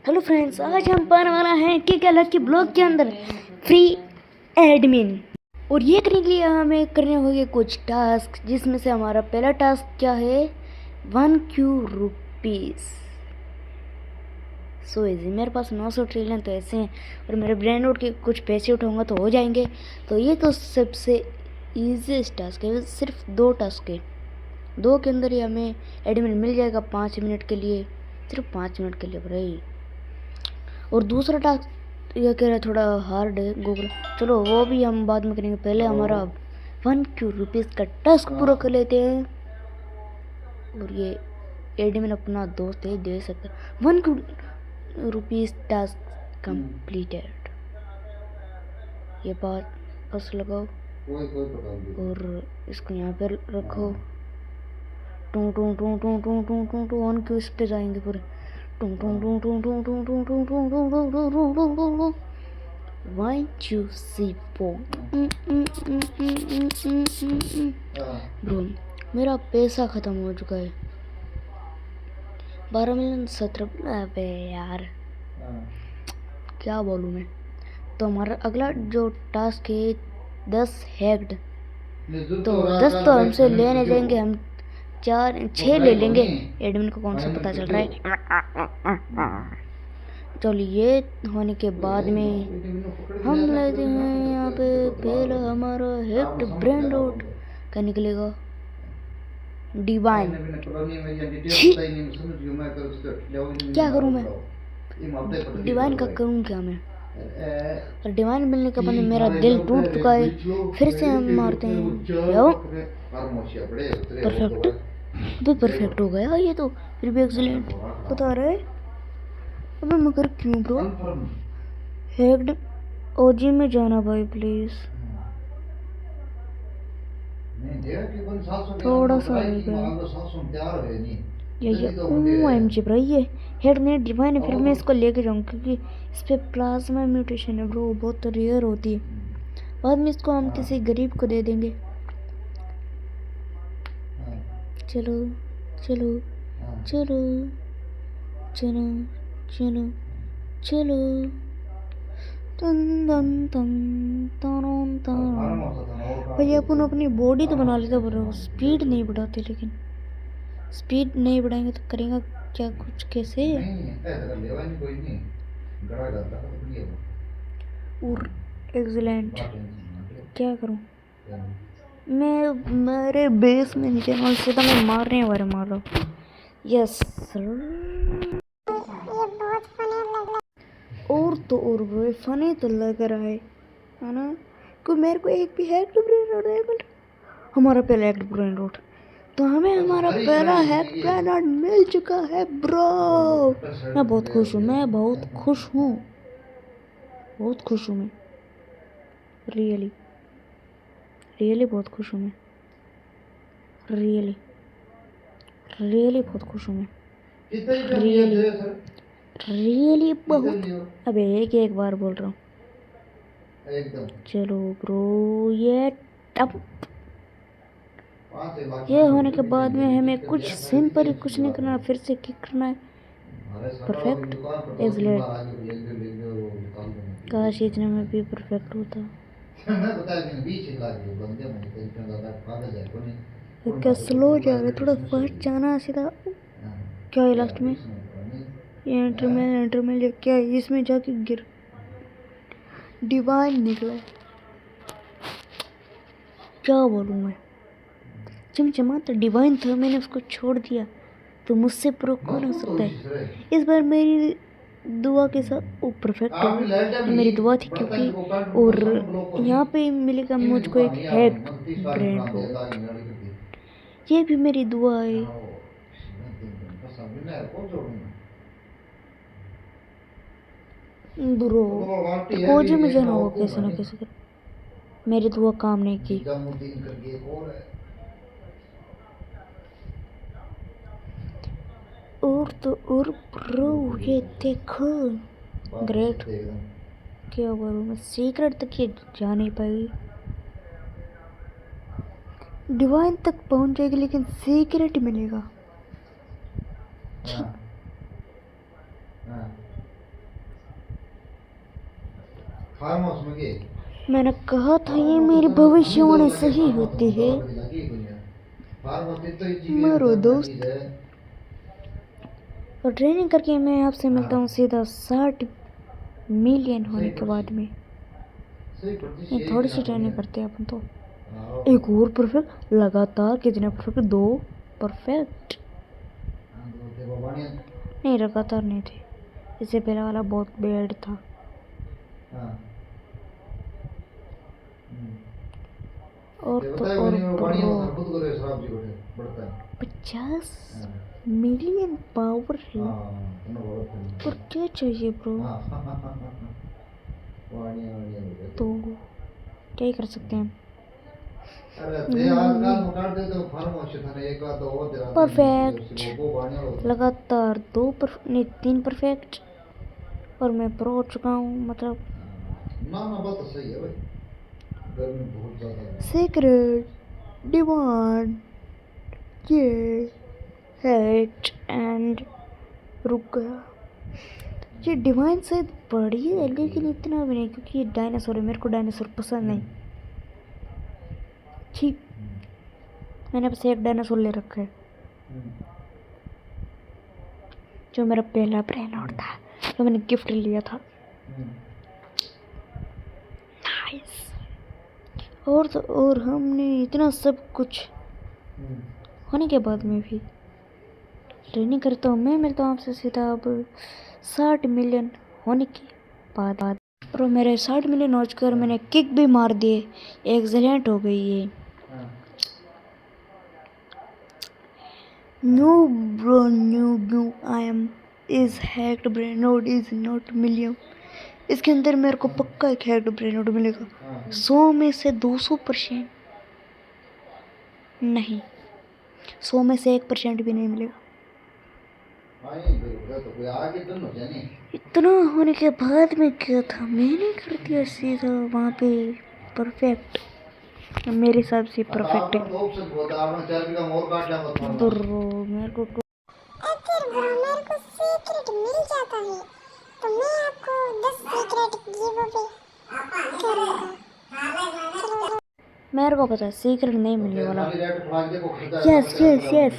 Hello friends, आज हम पाने वाला है कि क्या लकी ब्लॉग के अंदर फ्री एडमिन। और ये करने के लिए हमें करने होंगे कुछ टास्क, जिसमें से हमारा पहला टास्क क्या है, 1 सो इजी। मेरे पास 900 ट्रिलियन तो ऐसे हैं और मेरे ब्रेन रोड के कुछ पैसे उठाऊंगा तो हो जाएंगे। तो ये तो सबसे ईजीएस्ट टास्क है, सिर्फ 2 टास्क है। 2 के अंदर ही हमें एडमिन मिल जाएगा 5 मिनट के लिए, सिर्फ 5 मिनट के लिए भाई। और दूसरा टास्क ये कह रहा है थोड़ा हार्ड है गूगल, चलो वो भी हम बाद में करेंगे। पहले हमारा 1 का टास्क पूरा कर लेते हैं। और ये एडमिन अपना दोस्त है, दे सकता। 1 टास्क कंप्लीटेड। ये बात बस लगाओ और इसको यहाँ पे रखो। Two to to to to to to two 1 इस पे जाएंगे पूरे। 1 2 3 4। ब्रो मेरा पैसा खत्म हो चुका है, 12 मिलियन 17। अबे यार क्या बोलूँ मैं। तो हमारा अगला जो टास्क है 10 हैक्ड, तो 10 तो हमसे लेने जाएंगे, हम 4-6 ले लेंगे। एडमिन को कौन सा पता चल रहा है। चलिए ये होने के बाद में हम लेते हैं यहाँ पे पहला हमारा हैक्ड ब्रेन रोड का निकलेगा डिवाइन। क्या करूँ मैं, डिवाइन का करूँ क्या मैं। और डिवाइन मिलने के बाद मेरा दिल टूट चुका है। फिर से हम मारते हैं। परफेक्ट भी परफेक्ट हो गया ये तो, फिर भी एक्सीलेंट बता रहे। अबे मगर क्यों ब्रो। हैक्ड ओजी में जाना भाई प्लीज, थोड़ा सा रह गया ये OMG भाई। ये हेड ने डिवाइन है, फिर मैं इसको लेके जाऊँ क्योंकि इस पे प्लाज्मा म्यूटेशन है ब्रो, बहुत रेयर होती है। बाद में इसको हम किसी गरीब को दे देंगे। चलो चलो चलो चलो चलो चलो तन तन तन तन तन। भाई अपन अपनी बॉडी तो बना लेते पर स्पीड नहीं बढ़ाते, लेकिन स्पीड नहीं बढ़ाएंगे तो करेंगे क्या कुछ कैसे। और एक्सीलेंट क्या करूं मैं, मेरे बेस में नीचे ना सीधा मैं मारने वाले मार रहा हूँ। यस और तो और वो फनी तो लग रहा है ना। कोई मेरे को एक भी हैक ब्रेन रोड है। हमारा पहला हैक ब्रेन रोड, तो हमें हमारा पहला हैक ब्रेन रोड मिल चुका है ब्रो। मैं बहुत खुश हूँ, मैं बहुत खुश हूँ, बहुत खुश हूँ मैं। रियली रियली बहुत खुश हूँ मैं, रियली रियली बहुत खुश हूँ मैं, रियली रियली बहुत। अबे एक बार बोल रहा हूँ। चलो ब्रो ये टप, ये होने के बाद में हमें कुछ सिंपल ही कुछ नहीं करना, फिर से किक करना है। परफेक्ट एक्सीलेंट, काश इतने में भी परफेक्ट होता। क्या स्लो जा रहा है, थोड़ा फास्ट जाना सीधा। क्या है लास्ट में ये एंटरमेल क्या है, इसमें जाके गिर डिवाइन निकला। क्या बोलूँ मैं, चमचमा तो डिवाइन था, मैंने उसको छोड़ दिया तो मुझसे प्रो कौन हो सकता है। इस बार मेरी दुआ के साथ वो परफेक्ट हो, ये मेरी दुआ थी क्योंकि। और यहाँ पे मिलेगा मुझको एक हैक ब्रेन रोड, ये भी मेरी दुआ है ब्रो। कोजे में जाना होगा कैसे ना कैसे कर, मेरी दुआ काम नहीं की। और तो और ब्रो ये देखो ग्रेट। क्या बोलूँ मैं, सीक्रेट तक ये जा नहीं पाएगी, डिवाइन तक पहुंच जाएगी लेकिन सीक्रेट मिलेगा। फार्म हाउस में गए मैंने कहा था ये मेरी भविष्यवाणी सही होती है। फार्म हाउस तो मरो दोस्त। और ट्रेनिंग करके मैं आपसे मिलता हूँ सीधा 60 मिलियन होने के बाद में। ये थोड़ी सी ट्रेनिंग करते हैं अपन तो। एक और परफेक्ट, लगातार कितने परफेक्ट, 2 परफेक्ट। नहीं, लगातार नहीं थे, इससे पहले वाला बहुत बैड था। और तो और ब्रो 50 मिलियन पावर है। और क्या चाहिए ब्रो? तो क्या ही कर सकते हैं। परफेक्ट, लगातार 3 परफेक्ट। और मैं प्रो हो चुका हूँ, मतलब बात तो सही है भाई। गर्मी बहुत ज़्यादा है। सीक्रेट डिमांड ये हेट एंड रुक गया। ये डिवाइन से बड़ी है लेकिन इतना भी नहीं, क्योंकि ये डायनासोर है, मेरे को डायनासोर पसंद नहीं। ठीक, मैंने बस एक डायनासोर ले रखा है, जो मेरा पहला ब्रेन आउट था, जो मैंने गिफ्ट लिया था। नाइस। और तो और हमने इतना सब कुछ होने के बाद में भी ट्रेनिंग करता हूँ। मैं मिलता हूँ आपसे सीधा अब 60 मिलियन होने के बाद। और मेरे 60 मिलियन हो चुके और मैंने किक भी मार दिए, एक्सीलेंट हो गई है। No bro, no I am is hacked brain node is not million. इसके अंदर मेरे को पक्का एक हैक्ड ब्रेन नोड मिलेगा। 100 में से 200% नहीं, 100 में से 1% भी नहीं मिलेगा। इतना होने के बाद में क्या था, मैंने कर दिया सीधा वहाँ पे परफेक्ट। मेरे हिसाब से परफेक्ट है ब्रो। मेरे को अगर मेरे को सीक्रेट मिल जाता है तो मैं आपको 10 सीक्रेट गिव अवे करूंगा। मेरे को पता है सीक्रेट नहीं मिलने वाला। यस यस यस,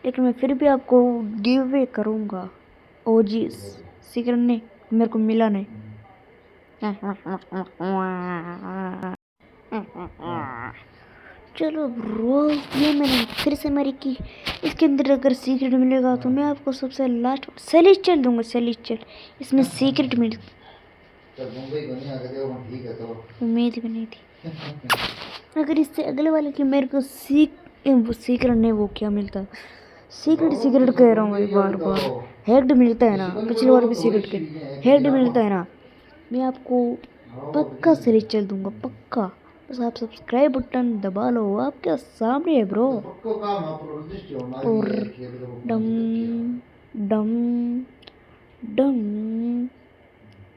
लेकिन मैं फिर भी आपको गिव अवे करूँगा। ओजी सीक्रेट नहीं, मेरे को मिला नहीं। चलो ब्रो, ये मैंने फिर से मारी की। इसके अंदर अगर सीक्रेट मिलेगा तो मैं आपको सबसे लास्ट सेलेस्टियल दूंगा। सेलेस्टियल इसमें सीक्रेट मिल, उम्मीद भी नहीं थी। अगर इससे अगले वाले की मेरे को सीक्रेट नहीं, वो क्या मिलता, सीक्रेट कह रहा हूँ बार बार। हैक्ड मिलता है ना, पिछली बार भी सीक्रेट के हैक्ड मिलता है ना। मैं आपको पक्का सेलेस्टियल दूंगा, पक्का। बस आप सब्सक्राइब बटन दबा लो, आपके सामने है ब्रो। और डम डम डम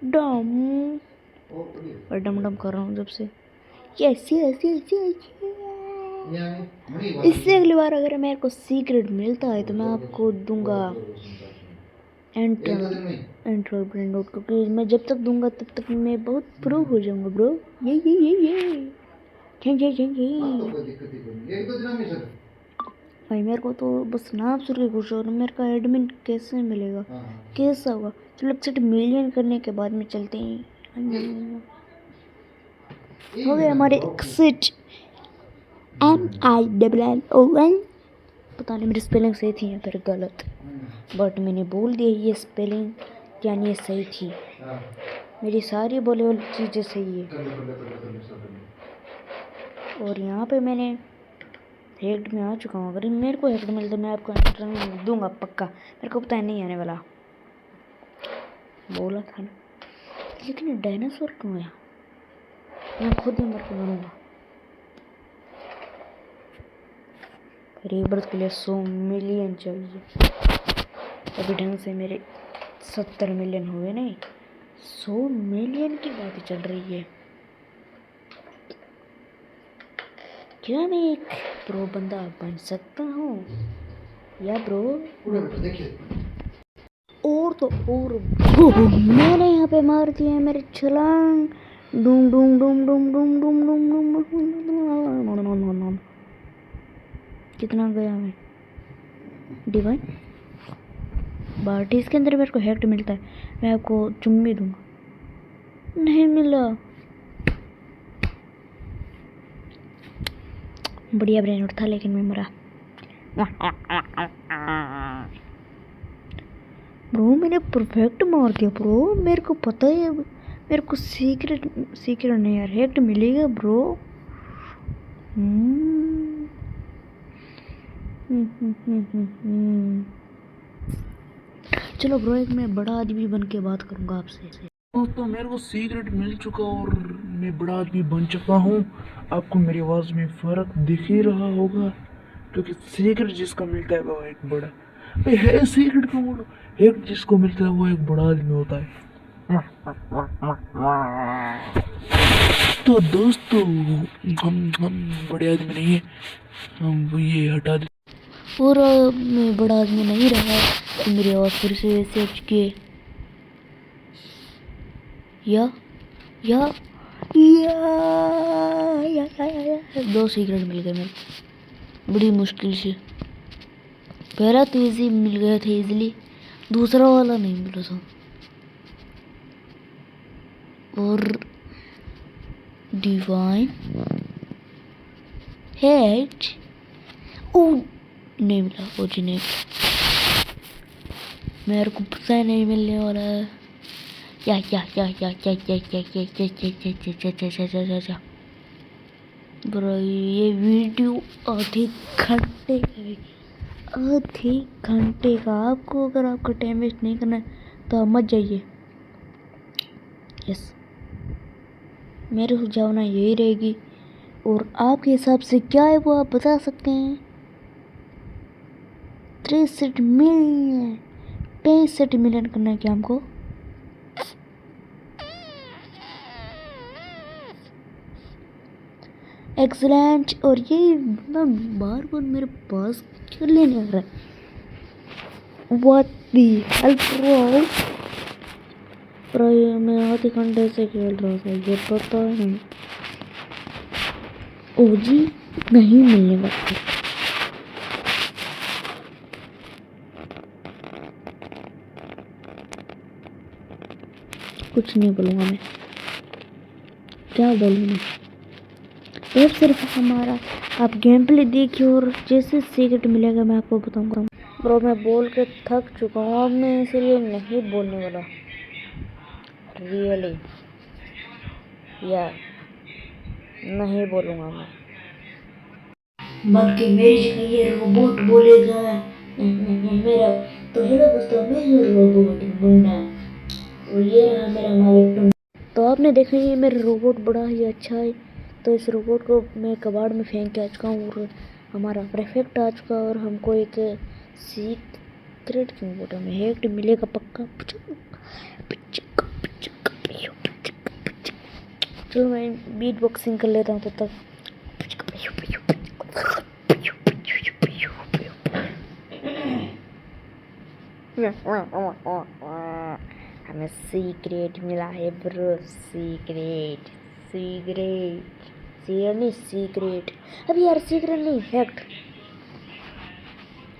डम और डम डम कर रहा हूँ जब से। Yes yes yes yes. इससे अगली बार अगर मेरे को सीक्रेट मिलता है तो मैं आपको दूंगा एंट्रोल ब्रेन नोट, क्योंकि मैं जब तक दूंगा तब तक मैं बहुत प्रो हो जाऊंगा ब्रो। ये भाई मेरे को तो बस नाम सुन के खुश हो रहा। मेरे का एडमिन कैसे मिलेगा, कैसा होगा? चलो 60 मिलियन करने के बाद में चलते हैं। हो गया हमारे एक्सिट MINNON। पता नहीं मेरी स्पेलिंग सही थी या फिर गलत, बट मैंने बोल दिया ये स्पेलिंग यानी ये सही थी। मेरी सारी बोले वाली चीज़ें सही है। और यहाँ पे मैंने हेक्ड में आ चुका हूँ। अगर मेरे को हेक्ड मिलता मैं आपको एंट्रेंस दूंगा पक्का। मेरे को पता है नहीं आने वाला, बोला था ना। लेकिन ये डायनासोर क्यों है? मैं खुद ही मर के बनूंगा। रीबर्थ के लिए 100 मिलियन चाहिए। अभी ढंग से मेरे 70 मिलियन हुए नहीं, 100 मिलियन की बात चल रही है। क्या मैं एक प्रो बंदा बन सकता हूँ या ब्रो? और तो और मैंने यहाँ पे मार दिया मेरे छलांग डूम डूम डूम डूम डूम डूम डूम डूम। कितना गया मैं डिवाइन बार्टी, इसके अंदर मेरे को हैक्ट मिलता है, मैं आपको चुम्मी दूंगा। नहीं मिला। बढ़िया ब्रेन उठा लेकिन मैं मरा। ब्रो मैंने परफेक्ट मार दिया ब्रो, मेरे को पता है, मेरे को सीक्रेट नहीं यार, हैक्ट मिलेगा ब्रो। चलो ब्रो, एक मैं बड़ा आदमी बन के बात करूंगा आपसे। दोस्तों मेरे को सीक्रेट मिल चुका और मैं बड़ा आदमी बन चुका हूँ। आपको मेरी आवाज में फर्क दिख ही रहा होगा, क्योंकि सीक्रेट जिसको मिलता है वो एक बड़ा भाई है, सीक्रेट को बोलो, एक जिसको मिलता है वो एक बड़ा आदमी होता है। तो दोस्तों हम बड़े आदमी नहीं है, हम वो ये हटा दे। और मैं बड़ा आदमी नहीं रहा तो मेरी आवाज़ फिर से वैसे आ चुकी है। या या या दो सीक्रेट मिल गए मेरे बड़ी मुश्किल से। पहला तो इजी मिल गया था इजीली, दूसरा वाला नहीं मिला था। और डिवाइन हेड ओ नहीं मिला, ओरिजिनेट मेरे को पता नहीं मिलने वाला है। या ब्रो ये वीडियो आधे घंटे का आपको अगर आपका टाइम वेस्ट नहीं करना है तो आप मत जाइए। यस मेरे सुझावना यही रहेगी, और आपके हिसाब से क्या है वो आप बता सकते हैं। 63 मिलियन 65 मिलियन करना है क्या हमको? एक्सलेंट। और ये ना बार बार मेरे पास क्यों लेने आ रहा है? व्हाट दी हेल्प ब्रो, मैं आधे घंटे से खेल रहा था, ये पता नहीं। ओजी नहीं मिलने वाला। कुछ नहीं बोलूँगा मैं, क्या बोलूँ मैं। अब सिर्फ हमारा आप गेम प्ले देखिए और जैसे सीक्रेट मिलेगा मैं आपको बताऊंगा। ब्रो मैं बोल के थक चुका हूँ, अब मैं इसलिए नहीं बोलने वाला रियली, या नहीं बोलूँगा मैं। बल्कि मेरी जगह ये रोबोट बोलेगा। मेरा तो हेलो दोस्तों, मैं हूँ रोबोट मुन्ना और ये रहा मेरा मालिक। तो आपने देखा ये मेरा रोबोट बड़ा ही अच्छा है, तो इस रोबोट को मैं कबाड़ में फेंक के आ चुका हूँ और हमारा परफेक्ट आ चुका है, और हमको एक सीक्रेट क्यों बोला मैं हैक्ड मिलेगा पक्का। चलो मैं बीट बॉक्सिंग कर लेता हूँ तब तक। हमें सीक्रेट मिला है ब्रो, सीक्रेट नहीं सीक्रेट। अभी यार सीक्रेट नहीं हैक्ड,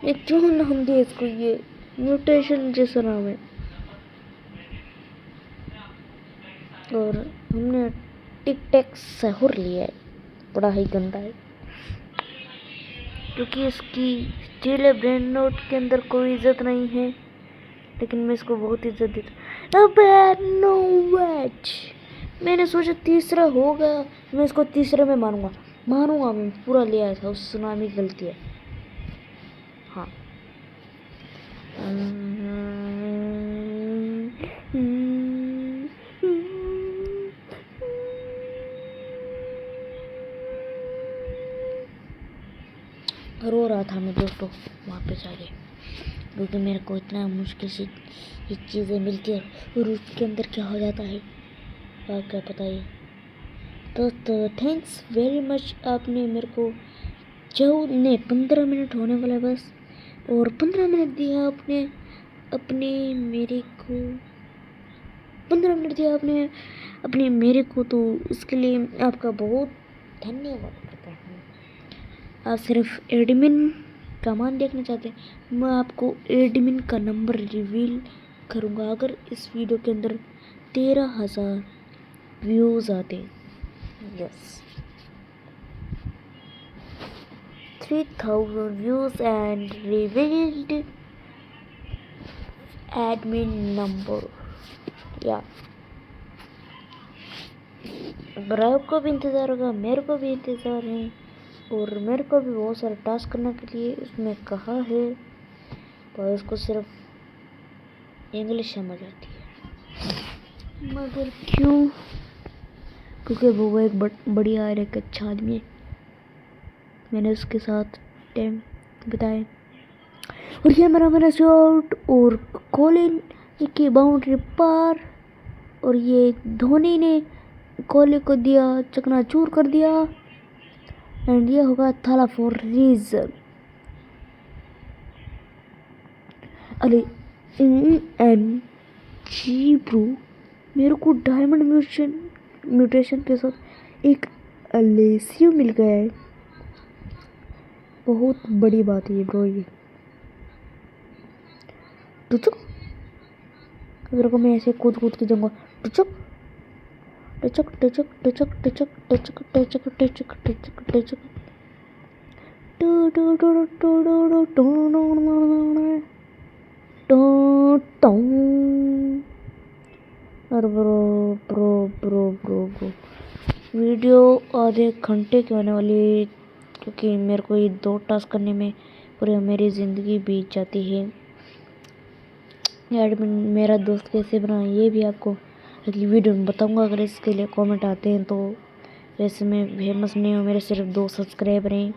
एक क्यों नाम दिया इसको, ये म्यूटेशन जैसा नाम है। और हमने टिक टैक सहूर लिया है, बड़ा ही गंदा है, क्योंकि इसकी स्टील ब्रेन नोट के अंदर कोई इज्जत नहीं है, लेकिन मैं इसको बहुत इज्जत देता। अबे नो वेट, मैंने सोचा तीसरा होगा, मैं इसको तीसरे में मानूंगा मैं पूरा ले आया था, उस सुनामी की गलती है। हाँ रो रहा था मैं दोस्तों वापस आ गए, क्योंकि मेरे को इतना मुश्किल से ये चीज़ें मिलती है और उसके अंदर क्या हो जाता है आप क्या पता है। तो थैंक्स वेरी मच, आपने मेरे को 15 मिनट होने वाला है बस, और 15 मिनट दिया आपने अपने मेरे को 15 मिनट दिया आपने अपने मेरे को, तो इसके लिए आपका बहुत धन्यवाद करता हूँ। आप सिर्फ एडमिन का मान देखना चाहते हैं, मैं आपको एडमिन का नंबर रिवील करूँगा अगर इस वीडियो के अंदर 13,000 व्यूज़ आते। Yes, 3,000 views and revealed admin number। या अगर आपको भी इंतज़ार होगा, मेरे को भी इंतज़ार है, और मेरे को भी बहुत सारे टास्क करने के लिए इसमें कहा है, तो इसको सिर्फ इंग्लिश समझ आती है। मगर क्यों? क्योंकि वो एक बढ़िया और एक अच्छा आदमी है, मैंने उसके साथ टाइम बिताए। और ये मेरा शॉट और कॉलिन की बाउंड्री पार, और ये धोनी ने कोहली को दिया, चकनाचूर कर दिया, एंड ये होगा थाला फॉर रीजन। अरे एन जी ब्रो, मेरे को डायमंड म्यूटेशन के साथ एक अलेसियो मिल गया है, बहुत बड़ी बात है ये ब्रो। ये टुचुक, मेरे को मैं ऐसे कूद कूद के जाऊंगा, टुचुक टचक टचक टचक टचक टचक टचक टचक टचक टचक टू टू टू टू टू टू। और bro bro bro bro bro video आधे घंटे की होने वाली है, क्योंकि मेरे को ये 2 टास्क करने में पूरी मेरी ज़िंदगी बीत जाती है। एडमिन मेरा दोस्त कैसे बनाए ये भी आपको अगली वीडियो में बताऊंगा, अगर इसके लिए कमेंट आते हैं तो। वैसे मैं फेमस नहीं हूँ, मेरे सिर्फ 2 सब्सक्राइबर हैं।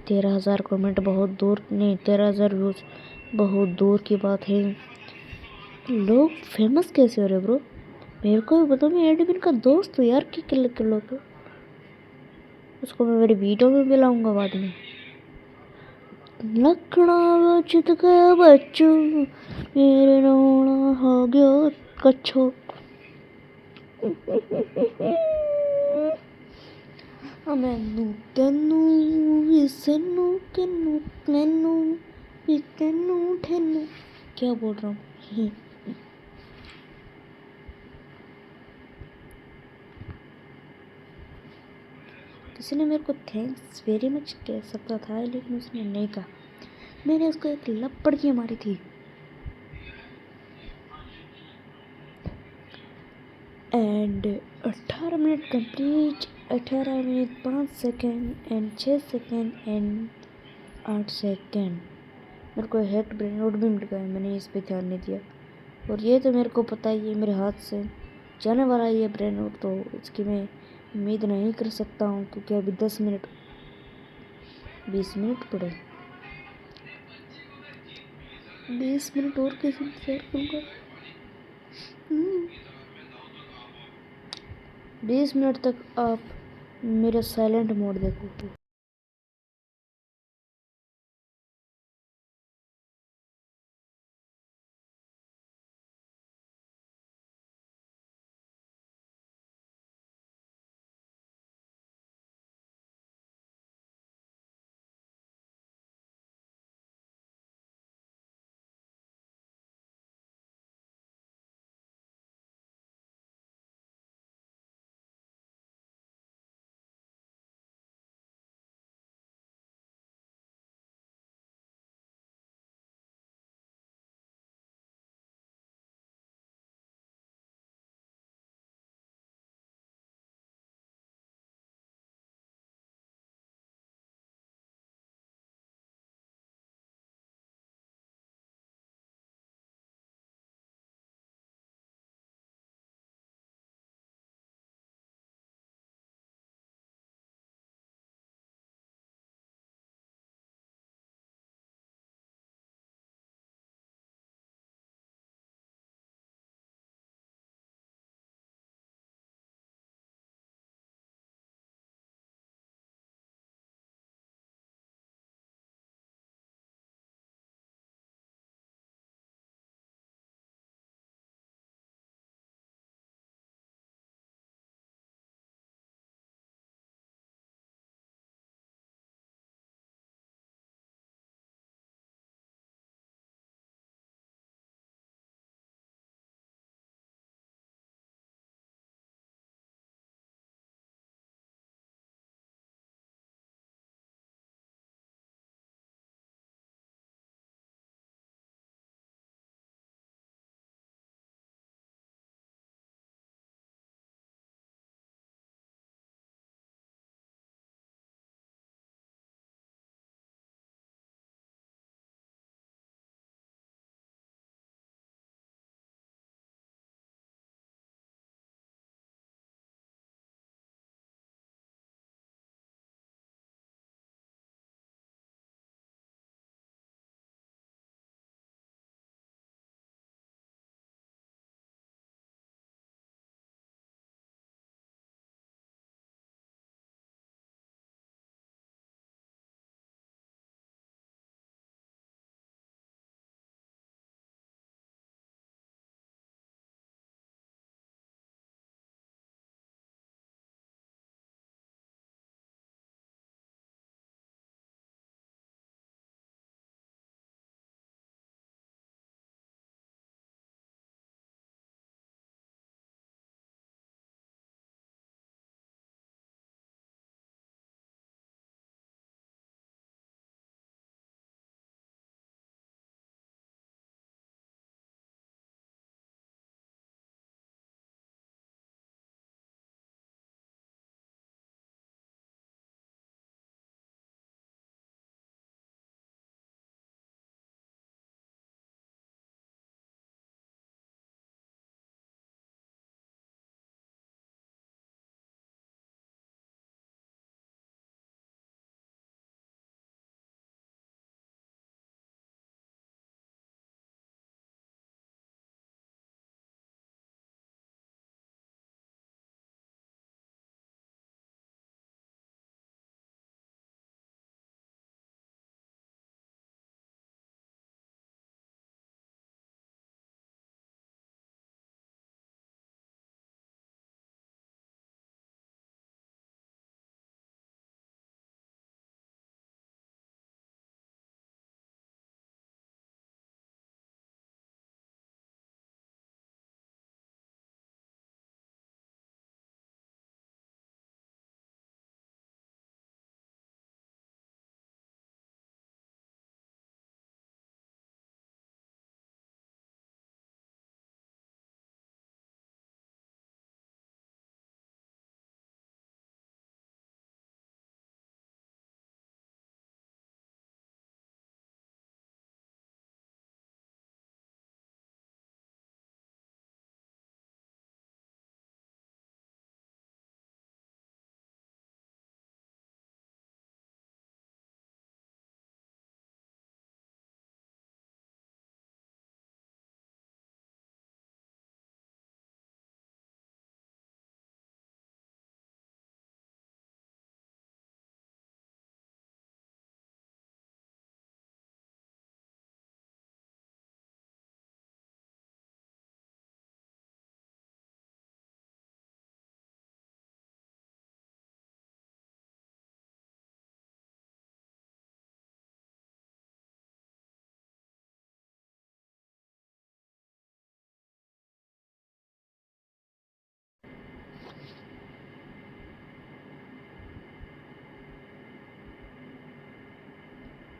13,000 कमेंट बहुत दूर नहीं, 13,000 व्यूज़ बहुत दूर की बात है। लोग फेमस कैसे हो रहे ब्रो? मेरे को भी बताओ, मैं एडमिन का दोस्त हूँ यार, कि लो तो उसको मैं मेरी वीडियो में भी लाऊंगा बाद में। लखना बचत गया बच्चू, मेरे रोना हो गया कच्छो। मैनू तेनू इसनू किनू मैनू तेनू ठेनू, क्या बोल रहा हूँ। किसी ने मेरे को थैंक्स वेरी मच कह सकता था, लेकिन उसने नहीं कहा। मैंने उसको एक लपड़ मारी थी। And 18 minute complete, 18 minute 5 second and 6 second and 8 second. मेरे को हेड ब्रेन आउट भी मिल गया, मैंने इस पे ध्यान नहीं दिया। और ये तो मेरे को पता ही है, मेरे हाथ से जाने वाला है ये ब्रेन आउट, तो इसकी मैं उम्मीद नहीं कर सकता हूँ, क्योंकि अभी 10 मिनट 20 मिनट पड़े। 20 मिनट और कैसे इंतजार करूँगा? 20 मिनट तक आप मेरा साइलेंट मोड देखो।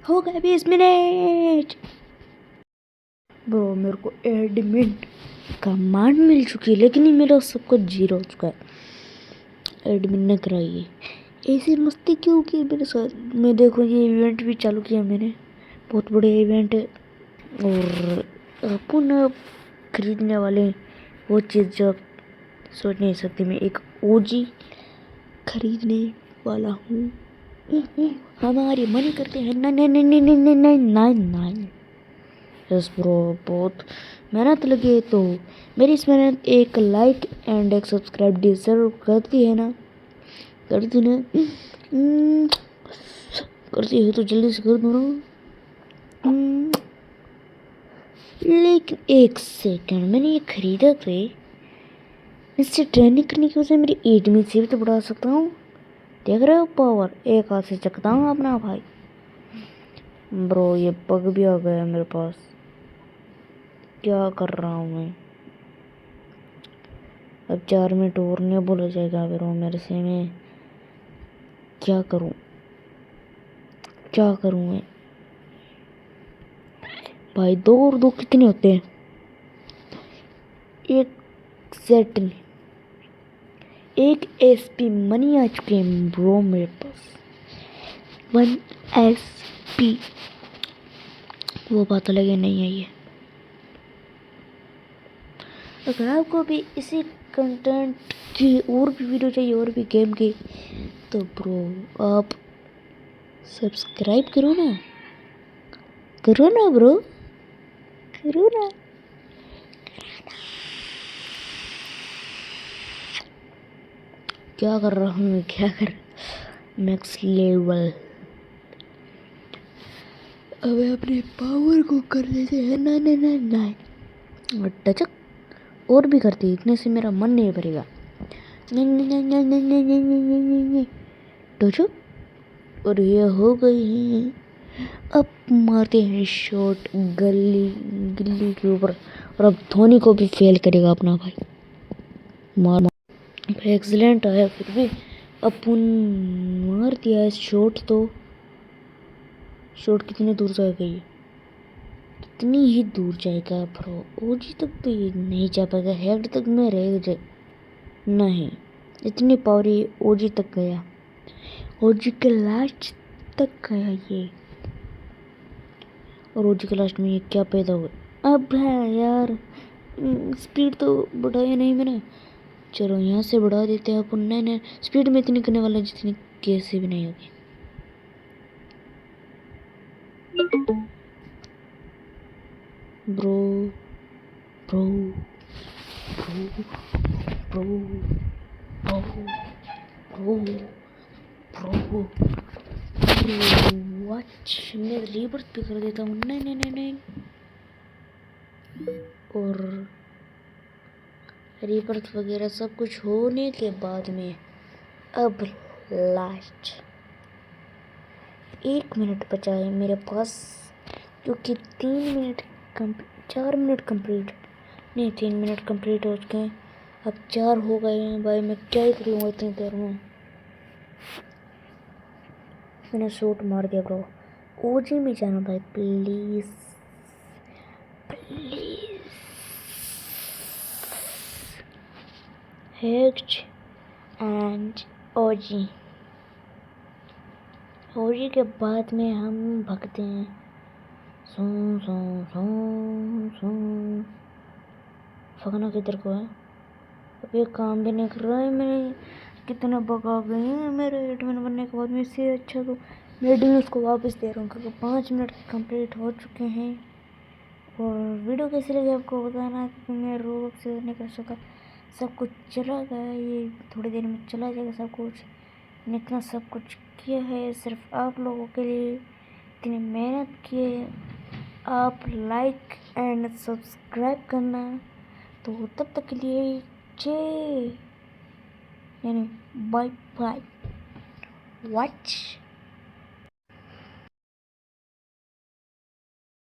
हो गए 20 मिनट। ब्रो मेरे को एडमिट कमांड मिल चुकी है, लेकिन ये मेरा सब कुछ 0 हो चुका है। एडमिन ने कराई ऐसी मस्ती क्यों की मेरे साथ। मैं देखो ये इवेंट भी चालू किया मैंने, बहुत बड़े इवेंट है। और अपन अब खरीदने वाले वो चीज़ जो आप सोच नहीं सकते, मैं एक ओजी खरीदने वाला हूँ। हमारी मनी करते हैं ना ना ना ना ना ना ना ना ना। यस ब्रो, बहुत मेहनत लगी है, तो मेरी इस मेहनत एक लाइक एंड एक सब्सक्राइब डिजर्व करती है ना, करती ना। करती है तो जल्दी से कर दो ना। लेकिन एक सेकंड, मैंने ये खरीदा तो इससे ट्रेनिंग करने की वजह से मेरी एडमी से भी तो बढ़ा सकता हूँ। देख रहे हो पावर, एक हाथ से चकता हूँ अपना भाई। ब्रो ये बग भी आ गया मेरे पास, क्या कर रहा हूँ मैं। अब 4 मिनट और नहीं बोला जाएगा ब्रो मेरे से। मैं क्या करूँ, क्या करूँ मैं भाई। 2 और 2 कितने होते हैं, एक सेट में एक SP मनी आ चुके हैं ब्रो मेरे पास, 1 SP। वो बात अलग है, नहीं आई है। अगर आपको भी इसी कंटेंट की और भी वीडियो चाहिए, और भी गेम की, तो ब्रो आप सब्सक्राइब करो ना, करो ना ब्रो, करो ना। क्या कर रहा हूँ मैं, क्या कर नेक्स्ट लेवल। अब अपने पावर को कर देते हैं ना ना ना ना टचक, और भी करती, इतने से मेरा मन नहीं भरेगा। टचक, और ये हो गई है। अब मारते हैं शॉट गली गिल्ली के ऊपर, और अब धोनी को भी फेल करेगा अपना भाई। मार एक्सीलेंट आया, फिर भी अपन मार दिया है शॉट। तो शॉट कितने दूर जाएगा ये, कितनी ही दूर जाएगा ब्रो। ओजी तक तो ये नहीं जा पाएगा, हेड तक में रह जाए नहीं, इतनी पावर ये ओजी तक गया, ओजी के लास्ट तक गया ये। और ओजी के लास्ट में ये क्या पैदा हुआ। अब है यार, स्पीड तो बढ़ाया नहीं मैंने, चलो यहाँ से बढ़ा देते हैं अपन। नहीं स्पीड में इतनी करने वाला जितनी कैसे भी नहीं होगी। Bro bro bro bro bro bro bro watch, मैं रीबर्थ भी कर देता हूँ। नहीं नहीं नहीं नहीं, और रीबर्थ वगैरह सब कुछ होने के बाद में अब लास्ट 1 मिनट बचा है मेरे पास, क्योंकि 4 मिनट कंप्लीट नहीं, 3 मिनट कंप्लीट हो चुके हैं। अब 4 हो गए हैं भाई, मैं क्या ही कर लूँगा इतनी देर में। मैंने शॉट मार दिया ब्रो। ओजी में जाना भाई, प्लीज प्लीज। हेक्च एंड ओजी, ओजी के बाद में हम भगते हैं। सो सो सो सो फगना किधर को है, अब ये काम भी नहीं कर रहा है। मैंने कितने बगा गए हैं मेरे एडमिन बनने के बाद में, इससे अच्छा तो मैं एडमिन उसको वापस दे रहा हूँ, क्योंकि 5 मिनट कंप्लीट हो चुके हैं। और वीडियो कैसी लगी आपको बताना, क्योंकि मैं रोक से नहीं कर सका, सब कुछ चला गया, ये थोड़ी देर में चला जाएगा सब कुछ। मैंने इतना सब कुछ किया है सिर्फ आप लोगों के लिए, इतनी मेहनत की है। आप लाइक एंड सब्सक्राइब करना। तो तब तक के लिए जय, यानी बाय बाय, वॉच।